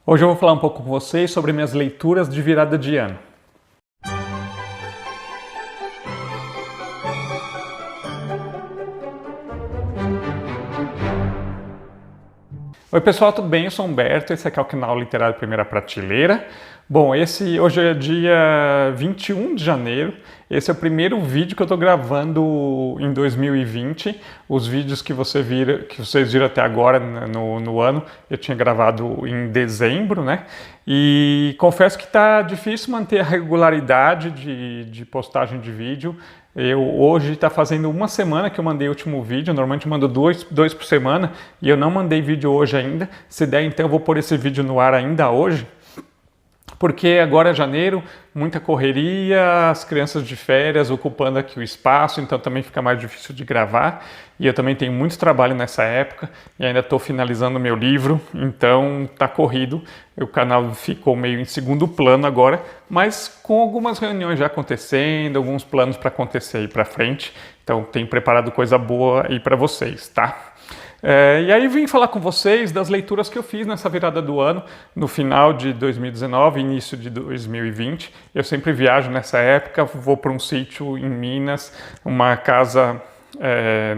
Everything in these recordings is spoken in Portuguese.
Hoje eu vou falar um pouco com vocês sobre minhas leituras de virada de ano. Oi pessoal, tudo bem? Eu sou Humberto, esse aqui é o canal Literário Primeira Prateleira. Bom, hoje é dia 21 de janeiro, esse é o primeiro vídeo que eu estou gravando em 2020. Os vídeos que vocês viram até agora no ano, eu tinha gravado em dezembro, né? E confesso que está difícil manter a regularidade de postagem de vídeo. Hoje está fazendo uma semana que eu mandei o último vídeo, normalmente eu mando dois por semana e eu não mandei vídeo hoje ainda. Se der, então eu vou pôr esse vídeo no ar ainda hoje, porque agora é janeiro, muita correria, as crianças de férias ocupando aqui o espaço, então também fica mais difícil de gravar. E eu também tenho muito trabalho nessa época e ainda estou finalizando meu livro, então tá corrido. O canal ficou meio em segundo plano agora, mas com algumas reuniões já acontecendo, alguns planos para acontecer aí para frente. Então tenho preparado coisa boa aí para vocês, tá? E aí vim falar com vocês das leituras que eu fiz nessa virada do ano, no final de 2019, início de 2020. Eu sempre viajo nessa época, vou para um sítio em Minas, uma casa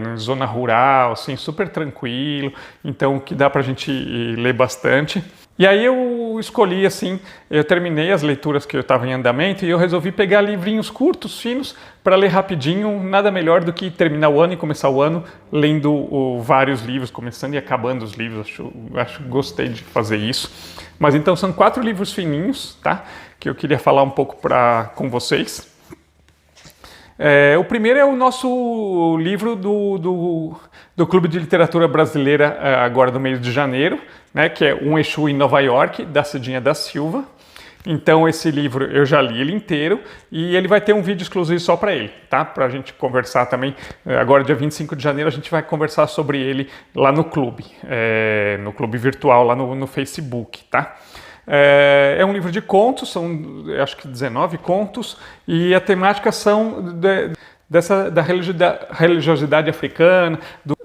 na zona rural, assim, super tranquilo, então que dá para a gente ler bastante. E aí eu escolhi assim, eu terminei as leituras que eu estava em andamento e eu resolvi pegar livrinhos curtos, finos, para ler rapidinho. Nada melhor do que terminar o ano e começar o ano lendo vários livros, começando e acabando os livros. Acho que gostei de fazer isso. Mas então são 4 livros fininhos, tá? Que eu queria falar um pouco com vocês. O primeiro é o nosso livro do Clube de Literatura Brasileira, agora do mês de janeiro, né, que é Um Exu em Nova York, da Cidinha da Silva. Então esse livro eu já li ele inteiro e ele vai ter um vídeo exclusivo só para ele, tá? Para a gente conversar também. Agora, dia 25 de janeiro, a gente vai conversar sobre ele lá no clube virtual, lá no Facebook, tá? É um livro de contos, são acho que 19 contos, e a temática são da religiosidade africana,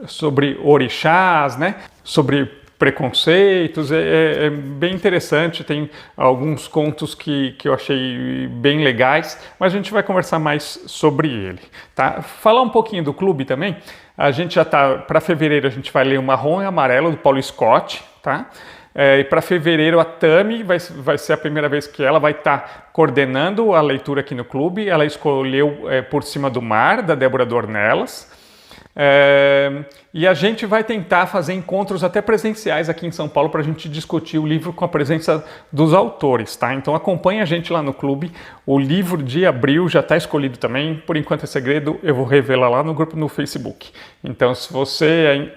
sobre orixás, né? Sobre preconceitos. É bem interessante, tem alguns contos que eu achei bem legais, mas a gente vai conversar mais sobre ele, tá? Falar um pouquinho do clube também. A gente já tá, para fevereiro a gente vai ler O Marrom e Amarelo, do Paulo Scott, tá? E para fevereiro a Tami vai ser a primeira vez que ela vai estar coordenando a leitura aqui no clube. Ela escolheu Por Cima do Mar, da Débora Dornelas. E a gente vai tentar fazer encontros até presenciais aqui em São Paulo para a gente discutir o livro com a presença dos autores, tá? Então acompanhe a gente lá no clube. O livro de abril já está escolhido também. Por enquanto é segredo, eu vou revelar lá no grupo no Facebook. Então se você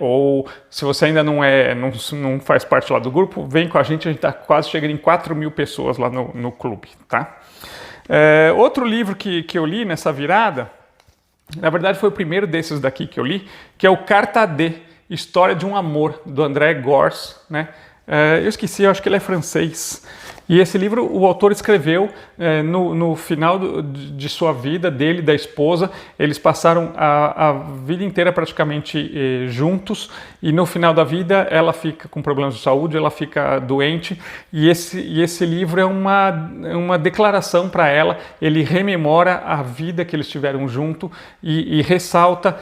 ainda não faz parte lá do grupo, vem com a gente está quase chegando em 4.000 pessoas lá no clube, tá? Outro livro que eu li nessa virada, na verdade foi o primeiro desses daqui que eu li, que é o Carta D, História de um Amor, do André Gorz, né? Eu esqueci, eu acho que ele é francês. E esse livro o autor escreveu no final de sua vida, dele e da esposa. Eles passaram a vida inteira praticamente juntos, e no final da vida ela fica com problemas de saúde, ela fica doente, e esse livro é uma declaração para ela. Ele rememora a vida que eles tiveram junto e ressalta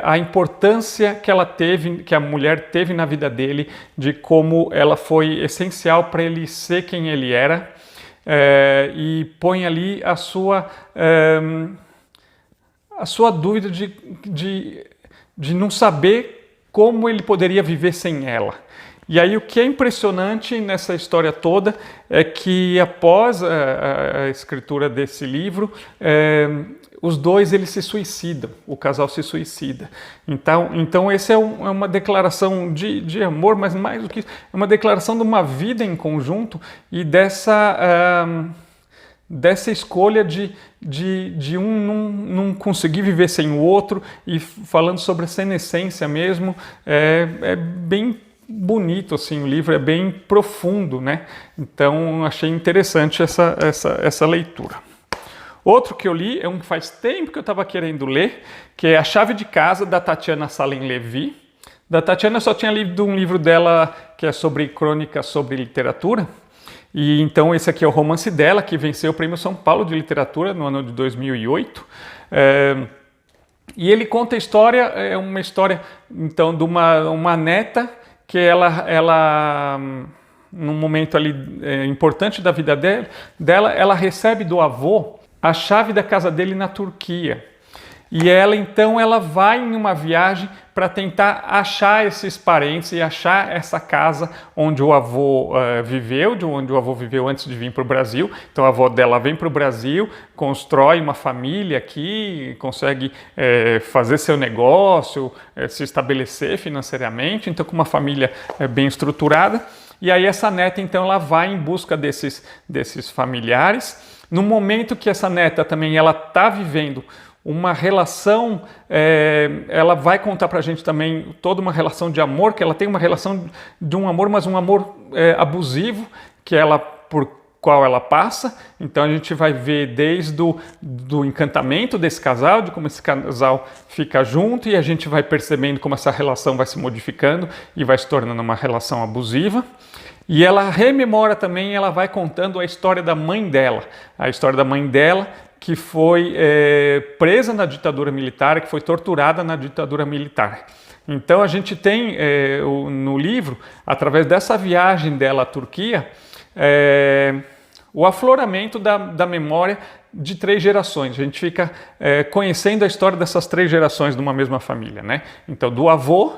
a importância que ela teve, que a mulher teve na vida dele, de como ela foi essencial para ele ser quem ele era, e põe ali a sua dúvida de não saber como ele poderia viver sem ela. E aí o que é impressionante nessa história toda é que após a escritura desse livro, os dois eles se suicidam, o casal se suicida. Então essa é uma declaração de amor, mas mais do que isso, é uma declaração de uma vida em conjunto e dessa escolha de um não conseguir viver sem o outro, e falando sobre essa inocência mesmo. É bem bonito, assim, o livro é bem profundo, né? Então achei interessante essa leitura. Outro que eu li é um que faz tempo que eu estava querendo ler, que é A Chave de Casa, da Tatiana Salem Levi, Da Tatiana eu só tinha lido um livro dela que é sobre crônicas sobre literatura, e então esse aqui é o romance dela, que venceu o Prêmio São Paulo de Literatura no ano de 2008. E ele conta a história, é uma história então de uma neta que ela num momento ali importante da vida dela, ela recebe do avô a chave da casa dele na Turquia. E ela vai em uma viagem para tentar achar esses parentes e achar essa casa onde o avô viveu, de onde o avô viveu antes de vir para o Brasil. Então a avó dela vem para o Brasil, constrói uma família aqui, consegue fazer seu negócio, se estabelecer financeiramente, então com uma família bem estruturada. E aí essa neta então ela vai em busca desses familiares. No momento que essa neta também ela está vivendo uma relação, ela vai contar pra gente também toda uma relação de amor, que ela tem uma relação de um amor, mas um amor abusivo, que ela, por qual ela passa. Então a gente vai ver desde do encantamento desse casal, de como esse casal fica junto, e a gente vai percebendo como essa relação vai se modificando e vai se tornando uma relação abusiva. E ela rememora também, ela vai contando a história da mãe dela, que foi presa na ditadura militar, que foi torturada na ditadura militar. Então a gente tem no livro, através dessa viagem dela à Turquia, o afloramento da memória de 3 gerações. A gente fica conhecendo a história dessas 3 gerações de uma mesma família, né? Então do avô,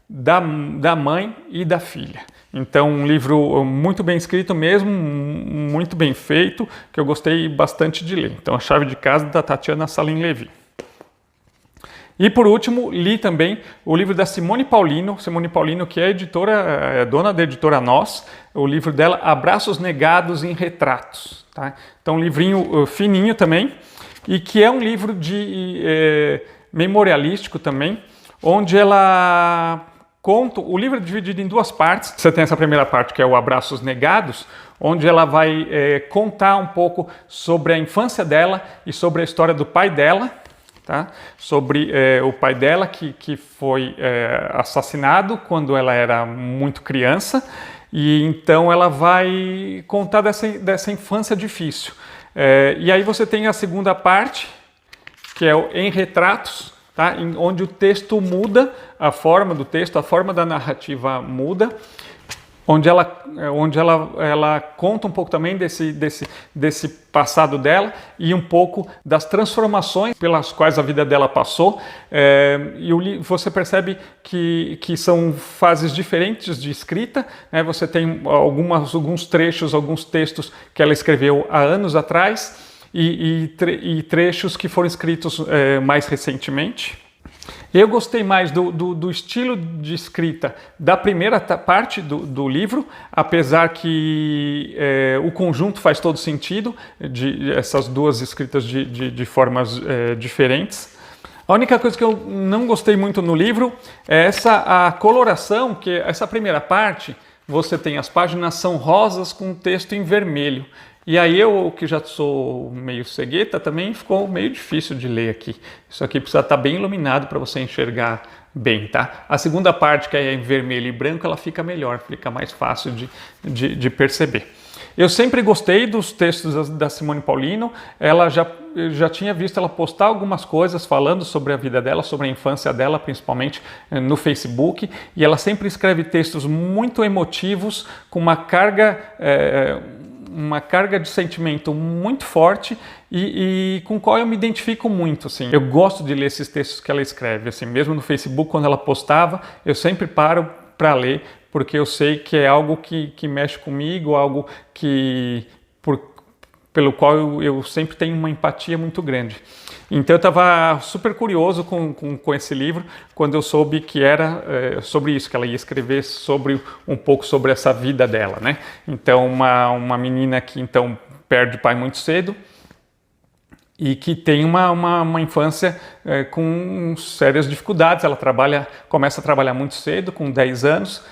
da mãe e da filha. Então, um livro muito bem escrito mesmo, muito bem feito, que eu gostei bastante de ler. Então, A Chave de Casa, da Tatiana Salim Levy. E, por último, li também o livro da Simone Paulino, que é editora, dona da editora Nós, o livro dela, Abraços Negados em Retratos. Tá? Então, um livrinho fininho também, e que é um livro memorialístico também, onde ela conta. O livro é dividido em 2 partes. Você tem essa primeira parte, que é o Abraços Negados, onde ela vai contar um pouco sobre a infância dela e sobre a história do pai dela, tá? Sobre o pai dela que foi assassinado quando ela era muito criança, e então ela vai contar dessa infância difícil. E aí você tem a segunda parte, que é o Em Retratos, tá? Onde o texto muda, a forma do texto, a forma da narrativa muda, onde ela conta um pouco também desse passado dela e um pouco das transformações pelas quais a vida dela passou. E você percebe que são fases diferentes de escrita, né? Você tem alguns trechos, alguns textos que ela escreveu há anos atrás, e trechos que foram escritos mais recentemente. Eu gostei mais do estilo de escrita da primeira parte do livro, apesar que o conjunto faz todo sentido, essas 2 escritas de formas diferentes. A única coisa que eu não gostei muito no livro é a coloração, que essa primeira parte, você tem as páginas são rosas com texto em vermelho. E aí eu, que já sou meio cegueta, também ficou meio difícil de ler aqui. Isso aqui precisa estar bem iluminado para você enxergar bem, tá? A segunda parte, que é em vermelho e branco, ela fica melhor, fica mais fácil de perceber. Eu sempre gostei dos textos da Simone Paulino. Ela já tinha visto ela postar algumas coisas falando sobre a vida dela, sobre a infância dela, principalmente no Facebook. E ela sempre escreve textos muito emotivos, com uma carga de sentimento muito forte e com o qual eu me identifico muito, assim. Eu gosto de ler esses textos que ela escreve, assim, mesmo no Facebook, quando ela postava, eu sempre paro para ler, porque eu sei que é algo que mexe comigo, algo pelo qual eu sempre tenho uma empatia muito grande. Então eu estava super curioso com esse livro, quando eu soube que era sobre isso, que ela ia escrever um pouco sobre essa vida dela, né? Então uma menina que então perde o pai muito cedo e que tem uma infância com sérias dificuldades. Ela começa a trabalhar muito cedo, com 10 anos,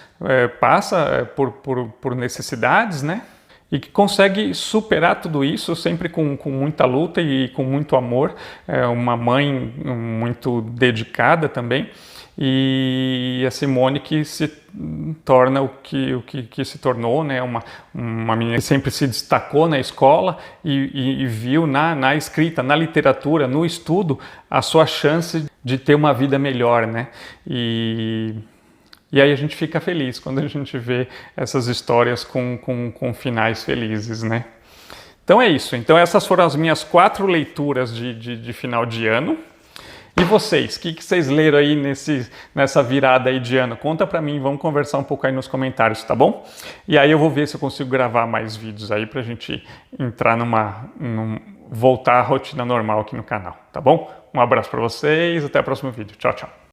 passa por necessidades, né? E que consegue superar tudo isso sempre com muita luta e com muito amor. É uma mãe muito dedicada também. e a Simone que se torna o que se tornou, né? Uma menina que sempre se destacou na escola e viu na escrita, na literatura, no estudo, a sua chance de ter uma vida melhor, né? E aí a gente fica feliz quando a gente vê essas histórias com finais felizes, né? Então é isso. Então essas foram as minhas 4 leituras de final de ano. E vocês? O que vocês leram aí nessa virada aí de ano? Conta pra mim, vamos conversar um pouco aí nos comentários, tá bom? E aí eu vou ver se eu consigo gravar mais vídeos aí pra gente entrar voltar à rotina normal aqui no canal, tá bom? Um abraço pra vocês, até o próximo vídeo. Tchau, tchau.